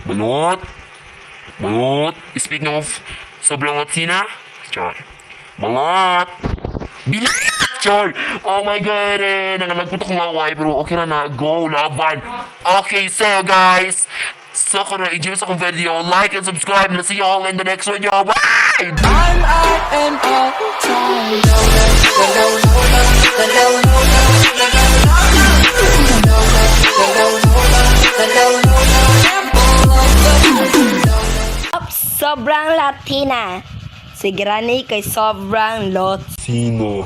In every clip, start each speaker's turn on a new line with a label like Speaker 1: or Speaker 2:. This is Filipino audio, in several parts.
Speaker 1: Balot. Balot. Speaking of sobrang Latina. Char. Balot. Bilis! Char! Oh my God! Nangalagputok ng laway bro. Okay na. Go! Laban! Okay, so guys. So kung na-enjoy sa akong video, like and subscribe. And see you all in the next video. Bye!
Speaker 2: I'm out and all time.
Speaker 3: Sobrang Latina. Si Granny kay sobrang lot.
Speaker 1: Sino?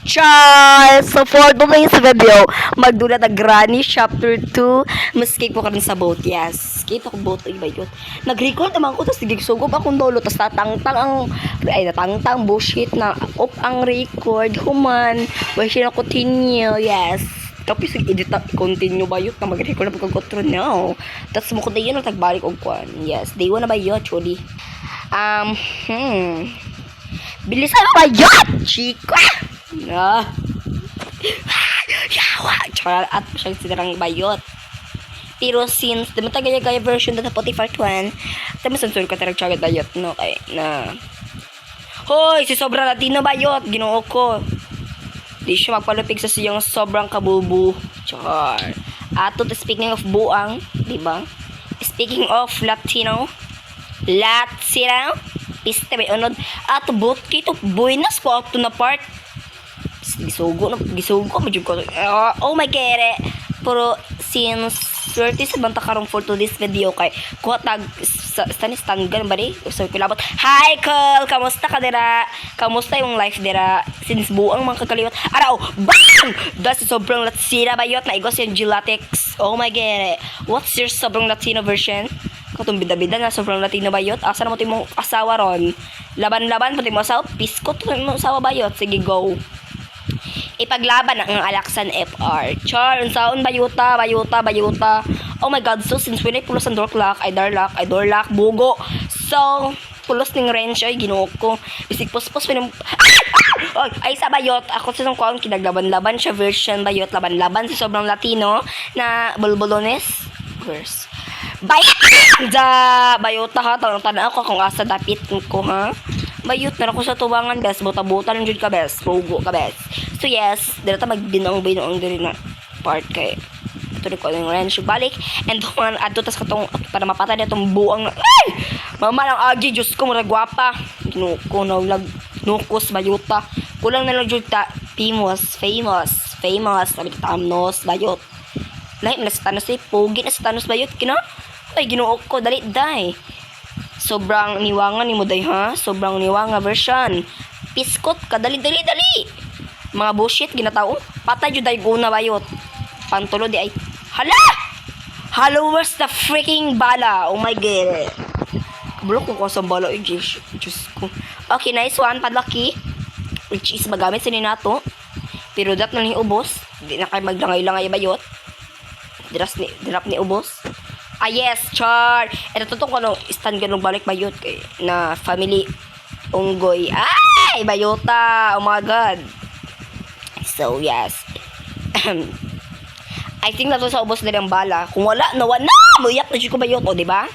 Speaker 3: Charles! Support mo ngayon sa video. Magdulat ang Granny Chapter 2. Maskip ko ka rin sa boat. Yes. Skip ako boat. Ay ba yun? Nag-record naman ko. Tapos nagigsugob akong dolo. Tapos natangtang bullshit na off ang record. Human. Why siya na continue. Yes. Tapos edit na continue ba yun? Na mag-record na pagkagotro now. Tapos mo ko na yun. Tagbalik og kwan. Yes. Day 1 na ba yun? Actually. Bilisan mo ba yun? Chika! Yawa! Tsaka at siyang sinarang bayot. Pero since di matagaya-gaya version na pati part 1, tama sensor ka tarag tsaka bayot, no? Kaya na... Hoy! Si sobrang Latino bayot! Ginoo ko! Di siya magpalupig sa siyang sobrang kabubu. Char. Ato, speaking of buang, di ba? Speaking of Latino, piste may unod. Ato, bot kito, buenas ko ato na part. Gisugo medyo ko. Oh my God. Pero since 30 sa banta karong for to this video kay kuha tag stand ba di? So kilabot. Hi Cole, kamusta ka dira? Kamusta yung life dira? Since buang mga kakaliwat. Araw, bang! Das sobrang Latina bayot na igos yung Gelatex. Oh my God. What's your sobrang Latino version? Katong bida-bida na sobrang Latino bayot. Asa na mo timong asawa ron? Laban-laban pati mo asawa. Piskot mo asawa bayot. Sige, go. Ipaglaban ang Alaksan FR. Char, unsaon bayuta. Oh my God, so since when I pulos ang door lock, I door lock, bugo. So, pulos ning range ay ginuok ko. Bisig puspos pinang... Ay, sa bayot. Ako sa kong kinaglaban-laban siya version bayot. Laban-laban sa sobrang Latino na bulbulones. Verse. Bayota ha. Tanong ako kung asa dapit ko ha. Bayot na ako sa tubangan, best. Buta-buta ng jud ka, best. Pogo ka, best. So, yes. Dito ta magbinaong-binaong diri na part kay ito ko yung range balik. And duman, ato tas katong para mapatay na itong buang ay! Mama lang agi, Diyos ko, mura gwapa. Ginuko na ulag. Nukos, bayota. Kulang na lang jud ta. Famous. Sabi ta tamnos, bayot. Lahat na sa tanos eh. Pogi na sa tanos bayot. Ay, ginuok ko. Dali. Sobrang niwangan ni mo day ha. Sobrang niwanga version. Piskot ka. Dali. Mga bullshit ginatao. Patay jud day guna bayot. Pantulo di ay. Hala, where's the freaking bala? Oh my God. Bulok ko sa bala. Ay, Diyos ko. Okay, nice one. Padlaki. Which is magamit sa ninato. Pero dat na ni ubos. Di na kayo maglangay-langay bayot. Dirap ni ubos. Yes, char. Ito totoo ko no, stand ganong balik bayot kay na family unggoy. Ay, bayota. Oh my God. So, yes. I think nato sa ubos na ang bala. Kung wala, nawa na. Muyak na ko bayot, o, diba?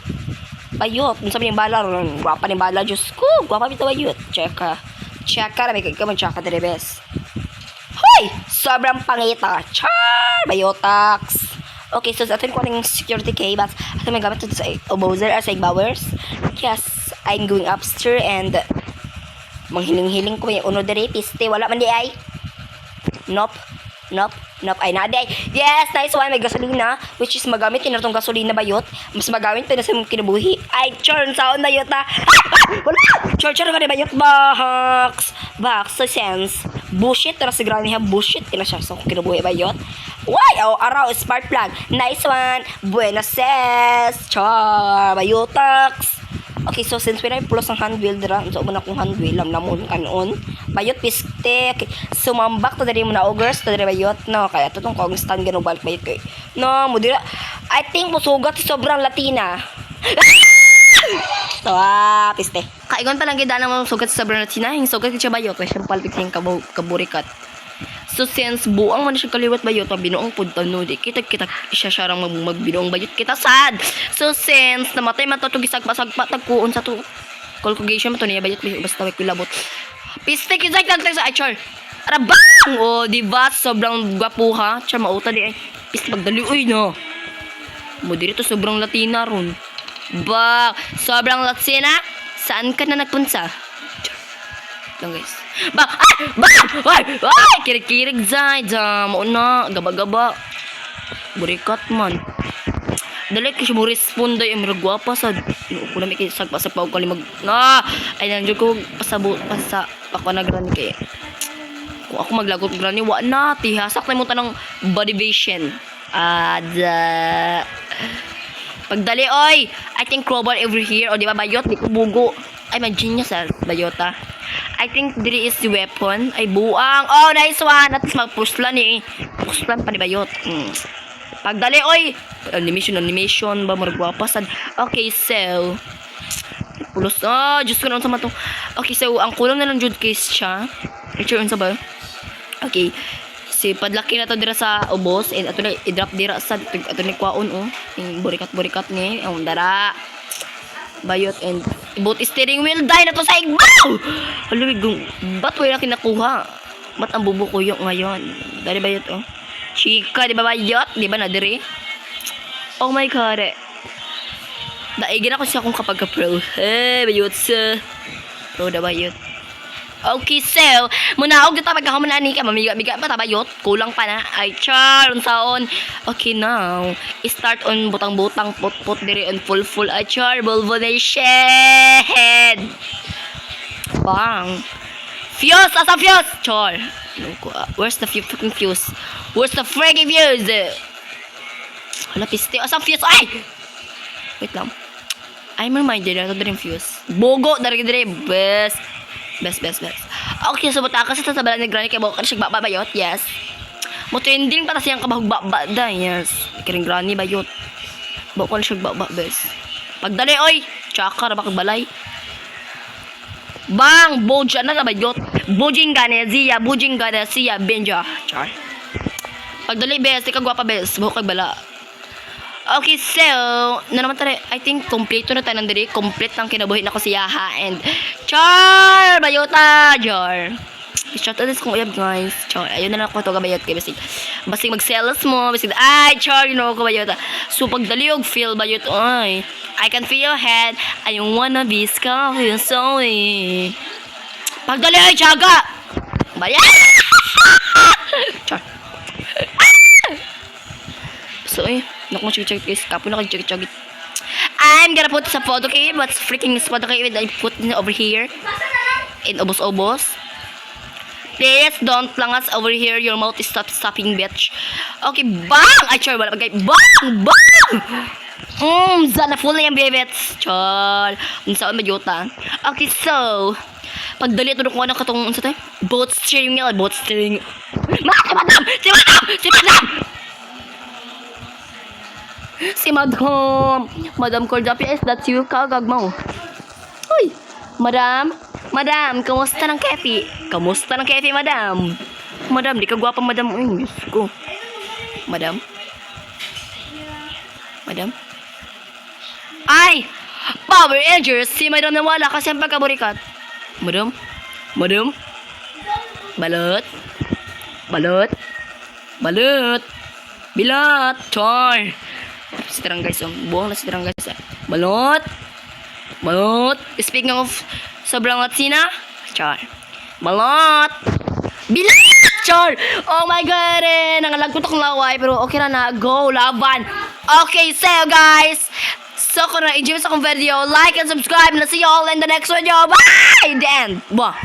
Speaker 3: Bayot. Kung sabi ng bala, guwapa ng bala. Diyos ko, guwapa bito bayot. Cheka, na may kagkaman, cheka na rebes. Hoy! Sobrang pangita. Char! Bayotax. Okay, so sa atin ko ng security cables. At may gamit ito sa Obozer or sa Igbowers. Yes, I'm going upstairs and manghiling-hiling ko yung uno dere. Piste, wala man di ay. Nope. Ay, naday. Yes, nice one. May gasolina. Which is magamit din na itong gasolina bayot. Mas magamit din na sa mong kinabuhi. Ay, chorn, saon na yun ta. Wala! Chorn ka na bayot. Box. So, sense. Bullshit. Tara si Granny ha. Bullshit. Ina siya sa kinabuhi bayot. Why? Araw. Spark plug. Nice one. Buenas ses. Char. Bayotax. Okay, so since when I plus ang handwheel dira, so muna kong handwheel lamon kanon. Bayot piste. Okay. Sumambak to diri mo na ogers to diri bayot no kaya to tong kong stand ganong balik bayot kay. No, mo dira. I think musugat sobrang Latina. So, piste. Kaigon pa lang gid na mo sugat sa sobrang Latina, hing sugat siya bayot, kay siyang palpit hing kaburikat. So since buang man siya kaliwat bayot, binuong punta no, di kita siya siyang magbinuong bayot kita sad. So since namatay man to gisagpa-sagpa tagkuon sa to. Calculation mo to niya bayot basta may kulabot. Pistek isag lang sa achar. Arabang! Oh, di ba? Sobrang gwapo ha. Char mauta di ay. Pistek magdali uy no. Mo dito sobrang Latina ron. Ba, sobrang Latina? Saan ka na nagpunta? Lang guys. Ba, ay, kirig-kirig zay, mauna, gaba-gaba. Burikat man. Dali kasi mo respond ay maragwapa sa ko na may sagpa-sagpa ko kalimag. Ay nandiyo ko pasabot sa ako nagrani kay. Kung ako maglagot grani wa na tihasak na mo tanang body vision. Pagdali oy, I think crowbar over here o di ba bayot di ko bugo. Ay man genius bayota. I think diri is the weapon. Ay buang. Oh, nice one. At least magpuslan eh. Puslan pa ni bayot. Pagdali oy. Animation ba maragwapasan. Okay, so pulos. Oh, just ko na sa mato. Okay, so ang kulang na lang jud case siya. Picture unsa ba? Okay. Si padlaki na to dira sa ubos and ato na i-drop dira sa ato ni kwaon oh. Yung burikat ni ang dara. Bayot and both steering wheel die na to sa igbaw. Haluwig ba't wala kinakuha? Ba't ang bubuko yung ngayon? Dari bayot oh. Chika, di ba bayot? Di ba na diri? Oh my god. Daigin ako siya kung kapag ka-pro. Bayot sa pro na bayot. Okay, so muna og dito magkahuman ani ka mamiga-miga pa tabayot kulang pa na ay char unsaon. Okay now start on butang-butang put diri on full ay char volvonation bang fuse asa fuse char where's the fucking fuse where's the freaking fuse hala piste asa fuse ay wait lang I'm reminded na to diri fuse bogo dari best. Okay, so butaka sa tabalan ni Granny kay baka siya babayot. Yes. Mo trending para siyang kabahug-baba da. Yes. Kiring Granny bayot. Baka siya baba bes. Pagdali oy, chaka ra balay. Bang, boja na bayot. Bujing ganezia, benja. Char. Pagdali bes, ikaw gwapa bes. Buhok kay bala. Okay, so, na naman tayo, I think, complete na tayo nandiri. Complete ang kinabuhi na ko siya, ha, and, char, bayota, jar. Shout out this kong uyab, guys. Char, ayun na lang ko ito, kabayot, kaya basig mag-sales mo, basig, ay, char, you know, kabayota. So, pagdaliog, feel bayot, ay, I can feel your head, I wanna be scarred, sorry. Pagdali, ay, chaga! Bayat! Char. So, naku mo check guys. Kapo na check. I'm gonna put sa photo kay what's freaking photo kay I put it over here. In obos. Please don't lang us over here. Your mouth is stopping bitch. Okay, bang! Ay, char, wala pagkay. Bang! Zana full na yung bebets. Char. Saan magyota? Okay, so pagdali ito ko na katong sa tayo. Boat steering. Si Madam Cordapi, is that you kagag mo? Uy, Madam, kamusta ng kefi? Madam? Madam, di ka gwapa, Madam. Uy, Diyos ko. Madam? Ay! Power Rangers! Si Madam nawala kasi ang pagkaburikat. Madam? Bilat! Char! Sitirang guys, buong na sitirang guys. Balot! Speaking of sobrang Latina, char. Balot! Bilat! Char! Oh my god! Nangalagpot akong laway, pero okay na. Go! Laban! Okay, so guys, so kung na-enjoy sa akong video, like and subscribe, and see you all in the next video. Bye! The end! Bah!